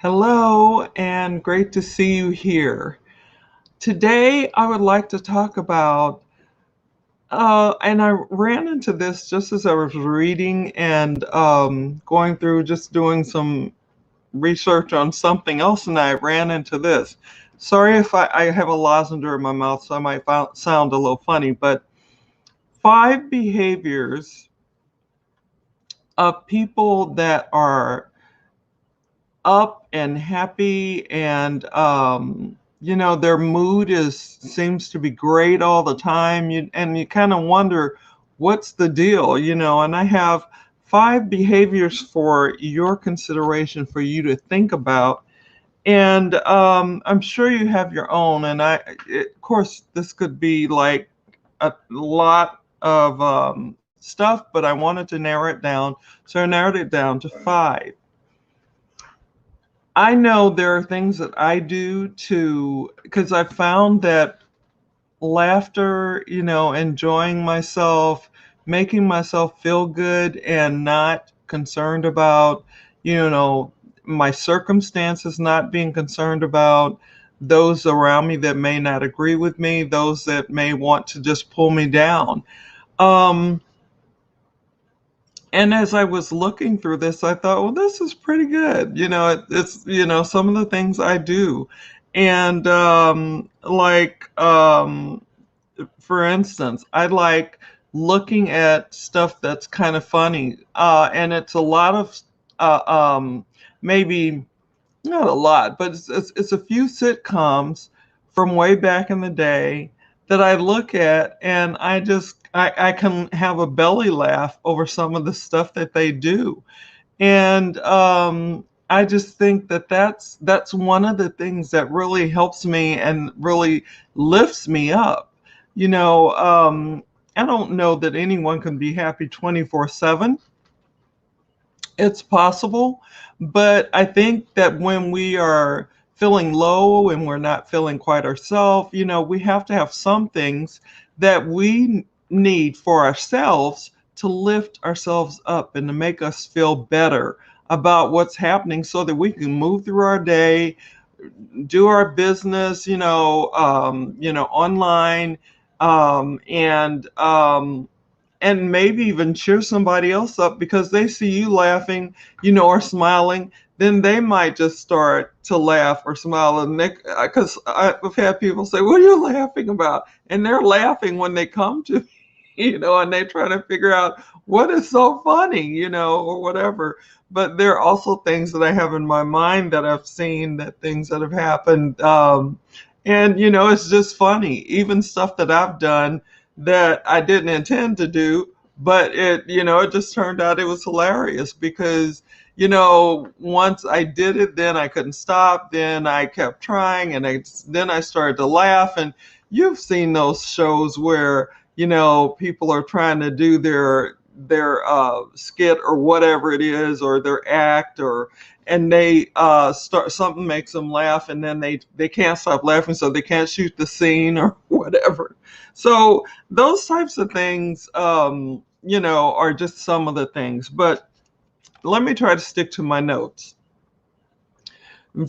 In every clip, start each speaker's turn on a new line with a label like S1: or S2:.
S1: Hello, and great to see you here. Today, I would like to talk about, and I ran into this just as I was reading and going through just doing some research on something else, and I ran into this. Sorry if I have a lozenge in my mouth, so I might sound a little funny, but five behaviors of people that are up and happy and their mood is seems to be great all the time and you kind of wonder what's the deal, and I have five behaviors for your consideration for you to think about. And I'm sure you have your own, and of course this could be like a lot of stuff, but I wanted to narrow it down, so I narrowed it down to five. I know there are things that I do to, because I found that laughter, enjoying myself, making myself feel good and not concerned about, you know, my circumstances, not being concerned about those around me that may not agree with me, those that may want to just pull me down. Um, and as I was looking through this, I thought, well, this is pretty good. It's some of the things I do. And for instance, I like looking at stuff that's kind of funny. And it's a lot of, maybe not a lot, but it's a few sitcoms from way back in the day that I look at, and I can have a belly laugh over some of the stuff that they do. And I just think that that's one of the things that really helps me and really lifts me up. You know, I don't know that anyone can be happy 24/7. It's possible, but I think that when we are feeling low and we're not feeling quite ourselves, we have to have some things that we need for ourselves to lift ourselves up and to make us feel better about what's happening so that we can move through our day, do our business, online, and maybe even cheer somebody else up because they see you laughing, or smiling. Then they might just start to laugh or smile. And because I've had people say, "What are you laughing about?" And they're laughing when they come to me, and they try to figure out what is so funny, or whatever. But there are also things that I have in my mind that I've seen, that things that have happened. And, it's just funny. Even stuff that I've done that I didn't intend to do, but it just turned out it was hilarious because, once I did it, then I couldn't stop. Then I kept trying, and then I started to laugh. And you've seen those shows where, people are trying to do their skit or whatever it is, or their act, and they start, something makes them laugh, and then they can't stop laughing, so they can't shoot the scene or whatever. So those types of things, are just some of the things. But let me try to stick to my notes.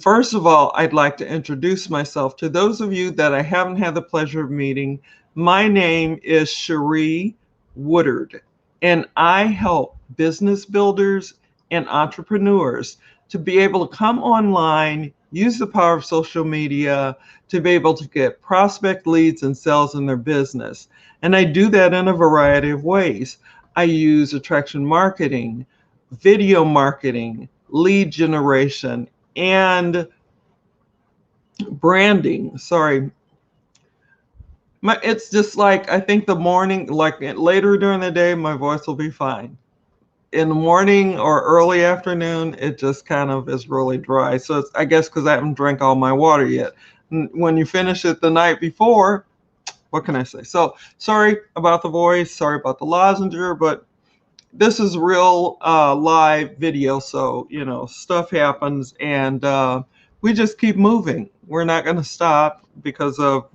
S1: First of all, I'd like to introduce myself to those of you that I haven't had the pleasure of meeting. My name is Cherie Woodard, and I help business builders and entrepreneurs to be able to come online, use the power of social media to be able to get prospect leads and sales in their business. And I do that in a variety of ways. I use attraction marketing, video marketing, lead generation, and branding. Sorry. It's just like, I think the morning, like later during the day, my voice will be fine. In the morning or early afternoon, it just kind of is really dry. So I guess because I haven't drank all my water yet. When you finish it the night before, what can I say? So sorry about the voice, sorry about the lozenger, but this is real live video, so stuff happens, and we just keep moving. We're not going to stop because of,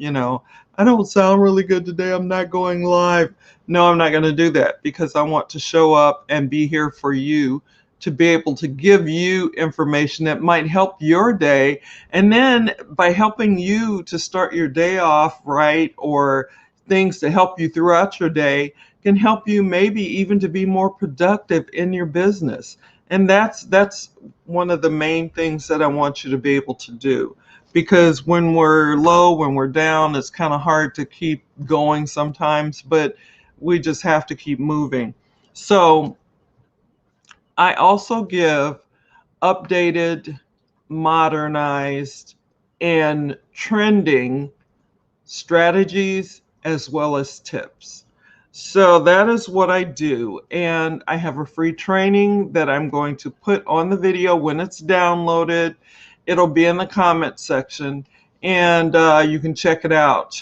S1: I don't sound really good today, I'm not going live. No, I'm not going to do that because I want to show up and be here for you to be able to give you information that might help your day. And then by helping you to start your day off right, or things to help you throughout your day, can help you maybe even to be more productive in your business. And that's one of the main things that I want you to be able to do. Because when we're low, when we're down, it's kind of hard to keep going sometimes, but we just have to keep moving. So I also give updated, modernized, and trending strategies as well as tips. So that is what I do. And I have a free training that I'm going to put on the video when it's downloaded. It'll be in the comment section, and you can check it out.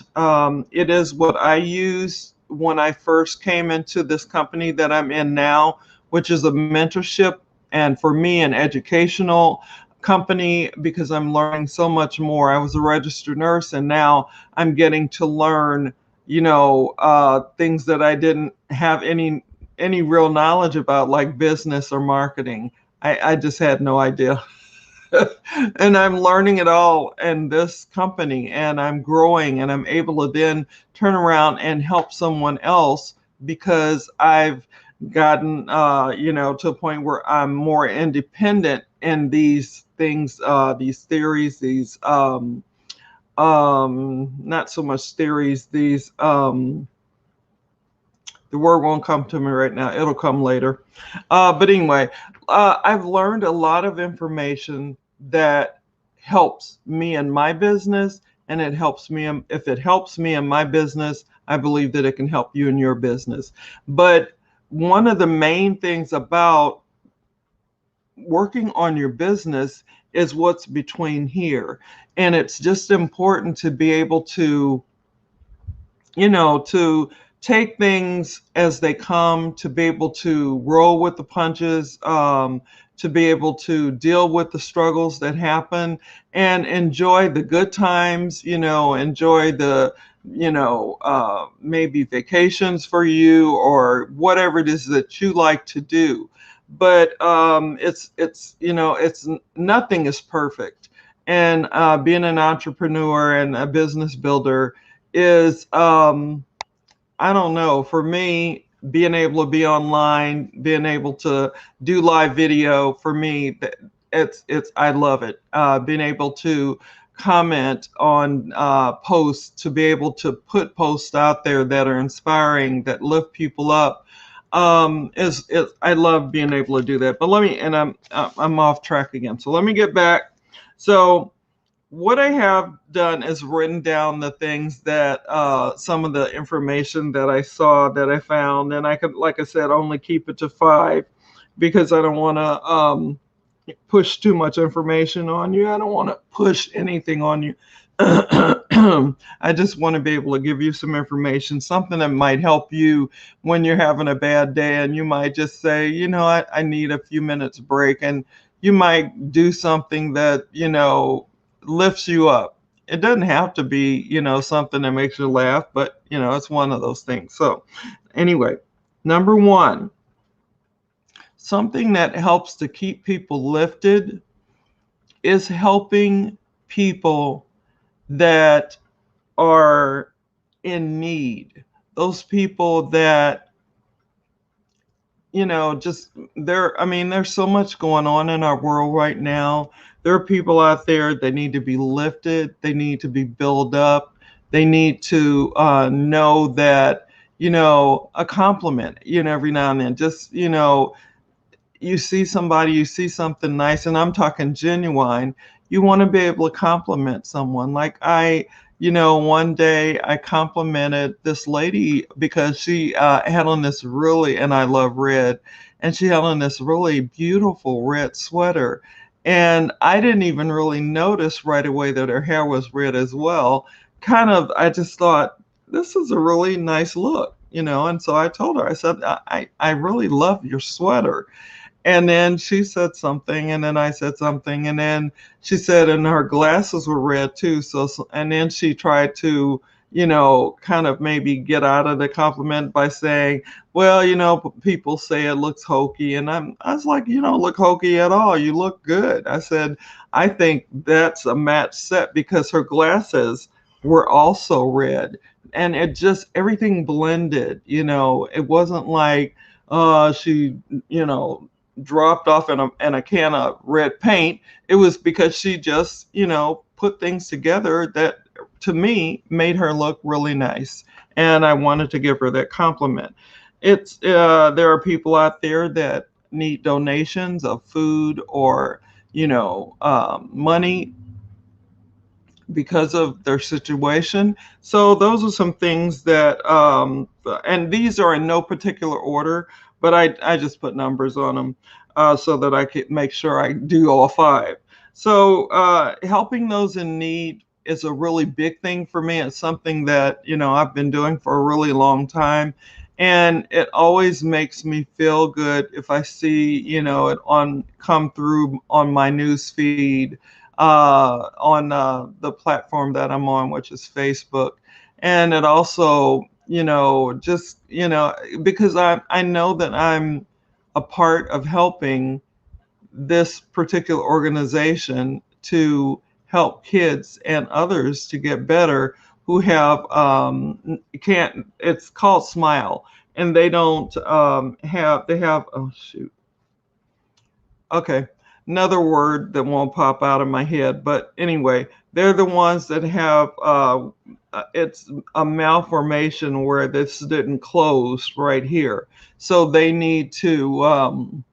S1: It is what I used when I first came into this company that I'm in now, which is a mentorship and, for me, an educational company, because I'm learning so much more. I was a registered nurse, and now I'm getting to learn, things that I didn't have any real knowledge about, like business or marketing. I just had no idea. And I'm learning it all in this company, and I'm growing, and I'm able to then turn around and help someone else, because I've gotten, to a point where I'm more independent in these things, these theories, these, not so much theories, these, the word won't come to me right now. It'll come later. But anyway, I've learned a lot of information that helps me in my business, and it helps me. If it helps me in my business, I believe that it can help you in your business. But one of the main things about working on your business is what's between here. And it's just important to be able to, to take things as they come, to be able to roll with the punches, to be able to deal with the struggles that happen, and enjoy the good times, enjoy the, maybe vacations for you, or whatever it is that you like to do. But it's nothing is perfect. And being an entrepreneur and a business builder is, I don't know, for me, being able to be online, being able to do live video, for me, it's I love it. Being able to comment on posts, to be able to put posts out there that are inspiring, that lift people up, is I love being able to do that. But I'm off track again. So let me get back. So what I have done is written down the things that, some of the information that I saw, that I found, and I could, like I said, only keep it to 5, because I don't want to push too much information on you. I don't want to push anything on you. I just want to be able to give you some information, something that might help you when you're having a bad day, and you might just say, I need a few minutes break, and you might do something that, lifts you up. It doesn't have to be, something that makes you laugh, but, it's one of those things. So anyway, number 1, something that helps to keep people lifted is helping people that are in need. Those people that, just there's so much going on in our world right now. There are people out there that need to be lifted. They need to be built up. They need to know that, a compliment, every now and then. Just, you see somebody, you see something nice, and I'm talking genuine. You want to be able to compliment someone. Like one day I complimented this lady because she had on this really, and I love red, and she had on this really beautiful red sweater. And I didn't even really notice right away that her hair was red as well. I just thought, this is a really nice look, and so I told her, I said, I really love your sweater. And then she said something, and then I said something, and then she said, and her glasses were red too. And then she tried to, kind of maybe get out of the compliment by saying, well, people say it looks hokey. And I was like, you don't look hokey at all. You look good. I said, I think that's a match set because her glasses were also red. And it just, everything blended, it wasn't like, she, you know, dropped off in a can of red paint. It was because she just, put things together that to me made her look really nice. And I wanted to give her that compliment. There are people out there that need donations of food or, money because of their situation. So those are some things that, and these are in no particular order, but I just put numbers on them so that I could make sure I do all five. So helping those in need is a really big thing for me. It's something that, I've been doing for a really long time. And it always makes me feel good if I see, it come through on my news feed on the platform that I'm on, which is Facebook. And it also, just, because I know that I'm a part of helping this particular organization to help kids and others to get better who have can't it's called Smile, and they don't oh shoot, okay, another word that won't pop out of my head, but anyway, they're the ones that have it's a malformation where this didn't close right here, so they need to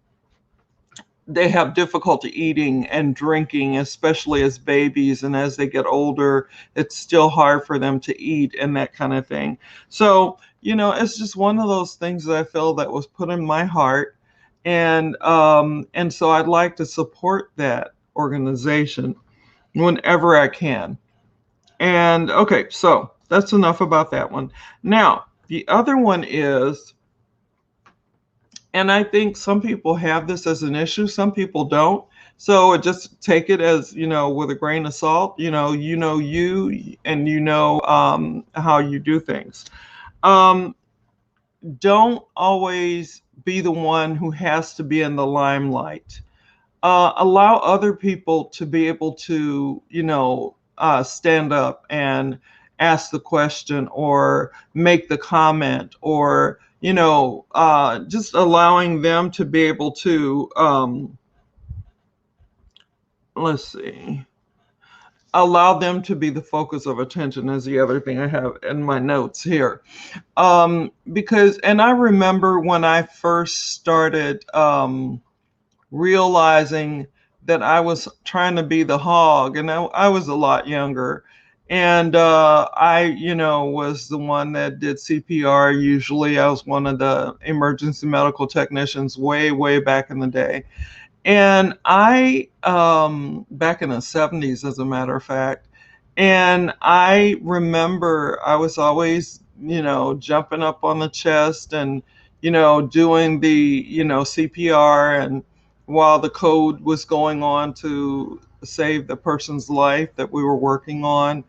S1: they have difficulty eating and drinking, especially as babies. And as they get older, it's still hard for them to eat and that kind of thing. So, it's just one of those things that I feel that was put in my heart. And so I'd like to support that organization whenever I can. And okay, so that's enough about that one. Now, the other one is, and I think some people have this as an issue, some people don't. So just take it as, with a grain of salt, you and how you do things. Don't always be the one who has to be in the limelight. Allow other people to be able to, stand up and ask the question or make the comment, or just allowing them to be able to, let's see, allow them to be the focus of attention is the other thing I have in my notes here. Because, and I remember when I first started realizing that I was trying to be the hog, and I was a lot younger. And I, was the one that did CPR. Usually I was one of the emergency medical technicians way, way back in the day. And I, back in the 70s, as a matter of fact, and I remember I was always, jumping up on the chest and, doing the, CPR, and while the code was going on to save the person's life that we were working on.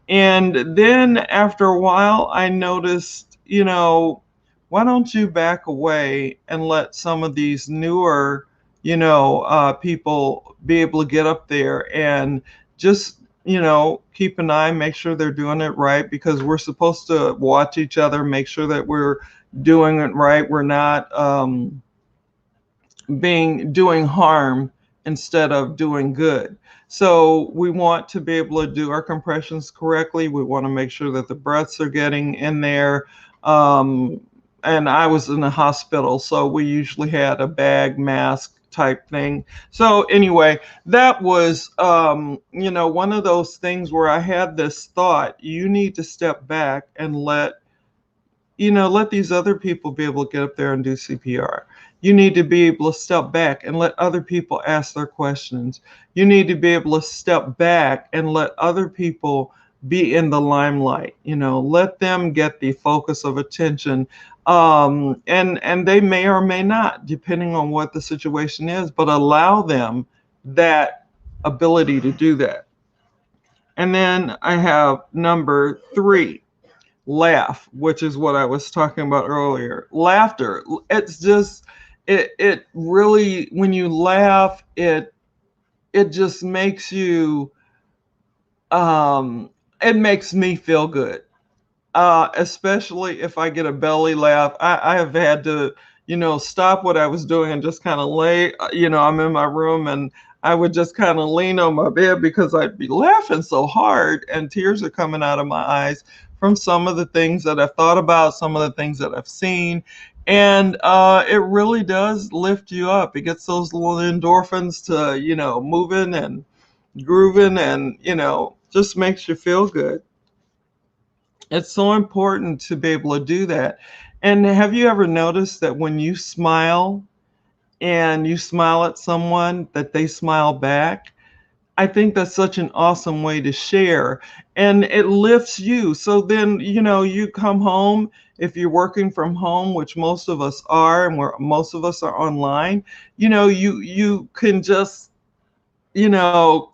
S1: And then after a while, I noticed, why don't you back away and let some of these newer, people be able to get up there and just, keep an eye, make sure they're doing it right, because we're supposed to watch each other, make sure that we're doing it right. We're not doing harm instead of doing good. So we want to be able to do our compressions correctly. We want to make sure that the breaths are getting in there. And I was in a hospital, so we usually had a bag mask type thing. So anyway, that was, one of those things where I had this thought, you need to step back and let these other people be able to get up there and do CPR. You need to be able to step back and let other people ask their questions. You need to be able to step back and let other people be in the limelight. Let them get the focus of attention. And they may or may not, depending on what the situation is, but allow them that ability to do that. And then I have number 3. laugh, which is what I was talking about earlier. Laughter. It's just it really, when you laugh, it just makes you um it makes me feel good. Especially if I get a belly laugh. I have had to, stop what I was doing and just kind of lay, I'm in my room and I would just kind of lean on my bed because I'd be laughing so hard and tears are coming out of my eyes from some of the things that I've thought about, some of the things that I've seen. And it really does lift you up. It gets those little endorphins to, moving and grooving and, just makes you feel good. It's so important to be able to do that. And have you ever noticed that when you smile and you smile at someone, that they smile back? I think that's such an awesome way to share, and it lifts you. So then, you come home, if you're working from home, which most of us are, and most of us are online, you can just,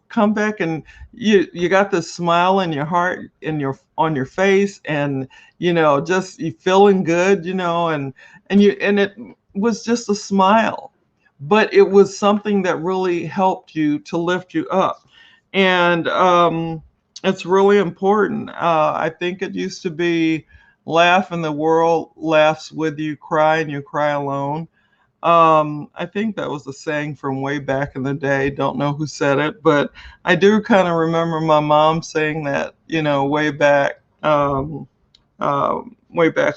S1: come back and you got this smile in your heart, in your on your face, and just you feeling good, and it was just a smile, but it was something that really helped you to lift you up. And it's really important. I think it used to be laugh and the world laughs with you, cry and you cry alone. I think that was a saying from way back in the day. Don't know who said it, but I do kind of remember my mom saying that, way back a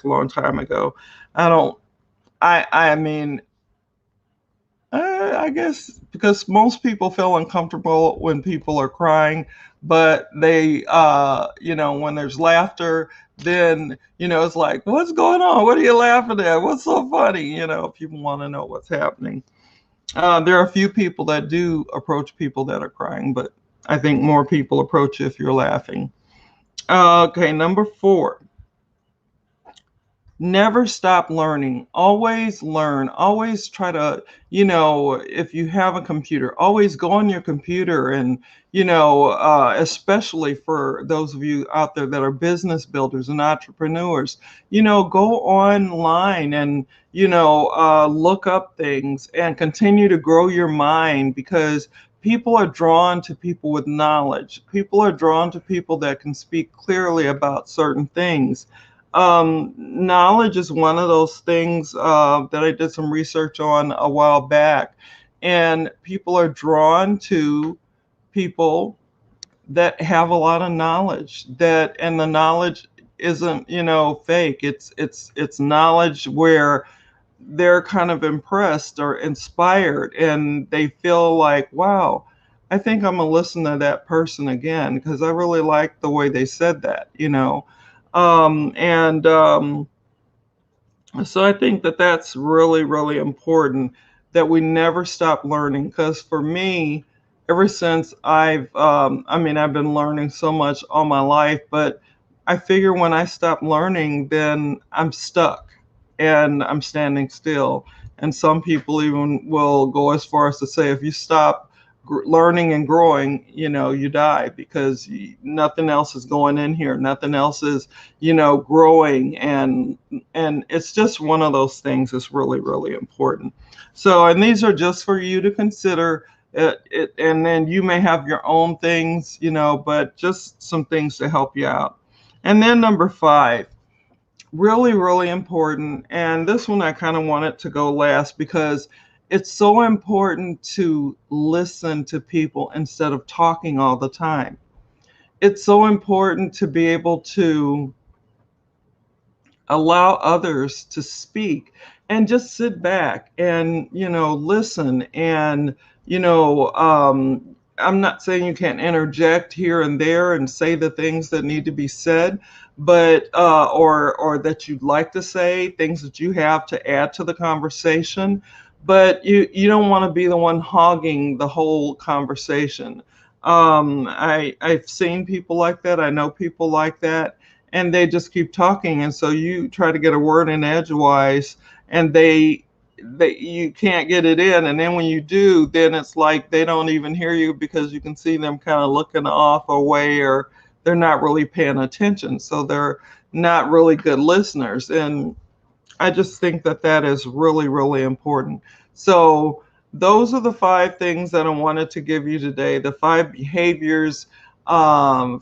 S1: long time ago. I don't, I mean, I guess because most people feel uncomfortable when people are crying, but they, when there's laughter, then, it's like, what's going on? What are you laughing at? What's so funny? People want to know what's happening. There are a few people that do approach people that are crying, but I think more people approach you if you're laughing. Okay, number 4. Never stop learning. Always learn. Always try to, if you have a computer, always go on your computer and, especially for those of you out there that are business builders and entrepreneurs, go online and, look up things and continue to grow your mind, because people are drawn to people with knowledge. People are drawn to people that can speak clearly about certain things. Knowledge is one of those things that I did some research on a while back, and people are drawn to people that have a lot of knowledge, and the knowledge isn't, fake. It's knowledge where they're kind of impressed or inspired and they feel like, wow, I think I'm gonna listen to that person again because I really like the way they said that, and so I think that that's really, really important, that we never stop learning. Because for me, ever since I've been learning so much all my life, but I figure when I stop learning, then I'm stuck and I'm standing still. And some people even will go as far as to say, if you stop learning and growing, you die, because nothing else is going in here. Nothing else is, growing. And it's just one of those things that's really, really important. So, and these are just for you to consider. And then you may have your own things, but just some things to help you out. And then number 5, really, really important. And this one I kind of wanted to go last because it's so important to listen to people instead of talking all the time. It's so important to be able to allow others to speak and just sit back and, listen. And, I'm not saying you can't interject here and there and say the things that need to be said, but or that you'd like to say, things that you have to add to the conversation, but you don't want to be the one hogging the whole conversation. I've seen people like that. I know people like that, and they just keep talking, and so you try to get a word in edgewise, and they you can't get it in, and then when you do, then it's like they don't even hear you because you can see them kind of looking off away, or they're not really paying attention. So not really good listeners. And I just think that that is really, really important. So, those are the 5 things that I wanted to give you today, the 5 behaviors, 5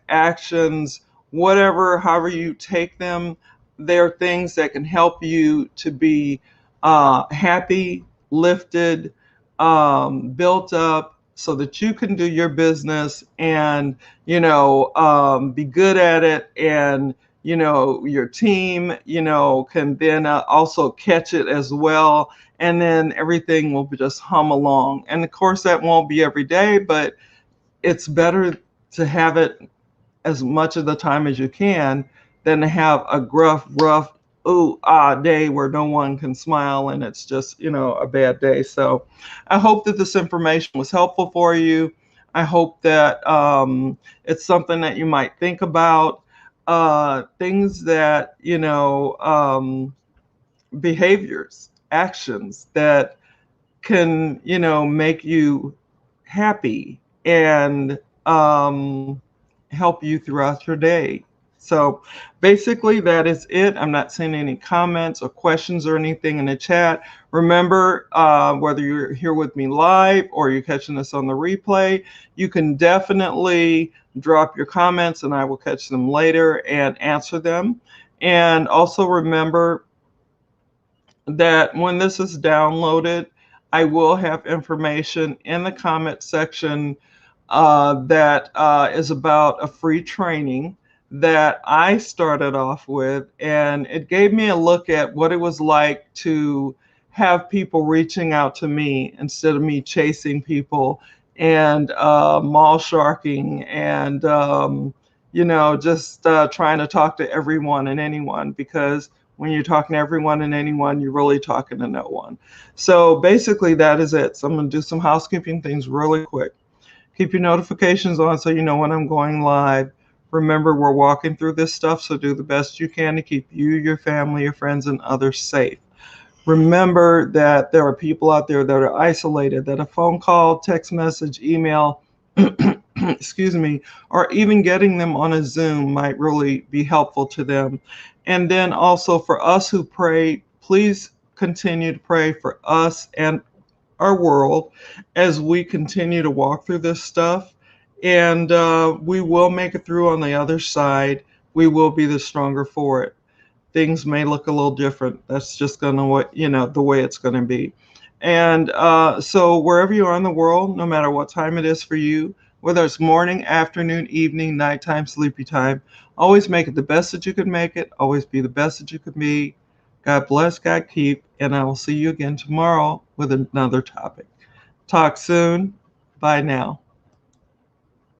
S1: actions, whatever, however you take them. They're things that can help you to be happy, lifted, built up so that you can do your business and, be good at it, and your team can then also catch it as well, and then everything will just hum along. And of course that won't be every day, but it's better to have it as much of the time as you can than to have a gruff, rough, ooh ah day where no one can smile and it's just a bad day. So I hope that this information was helpful for you. I hope that it's something that you might think about, things that behaviors, actions that can make you happy and help you throughout your day. So basically that is it. I'm not seeing any comments or questions or anything in the chat. Remember, whether you're here with me live or you're catching this on the replay, you can definitely drop your comments and I will catch them later and answer them. And also remember that when this is downloaded, I will have information in the comment section that is about a free training that I started off with, and it gave me a look at what it was like to have people reaching out to me instead of me chasing people and mall sharking and just trying to talk to everyone and anyone, because when you're talking to everyone and anyone, you're really talking to no one. So basically that is it. So I'm going to do some housekeeping things really quick. Keep your notifications on so you know when I'm going live. Remember, we're walking through this stuff, so do the best you can to keep you, your family, your friends, and others safe. Remember that there are people out there that are isolated, that a phone call, text message, email, excuse me, or even getting them on a Zoom might really be helpful to them. And then also for us who pray, please continue to pray for us and our world as we continue to walk through this stuff. And we will make it through on the other side. We will be the stronger for it. Things may look a little different. That's just going to, the way it's going to be. And so wherever you are in the world, no matter what time it is for you, whether it's morning, afternoon, evening, nighttime, sleepy time, always make it the best that you could make it. Always be the best that you could be. God bless, God keep, and I will see you again tomorrow with another topic. Talk soon. Bye now.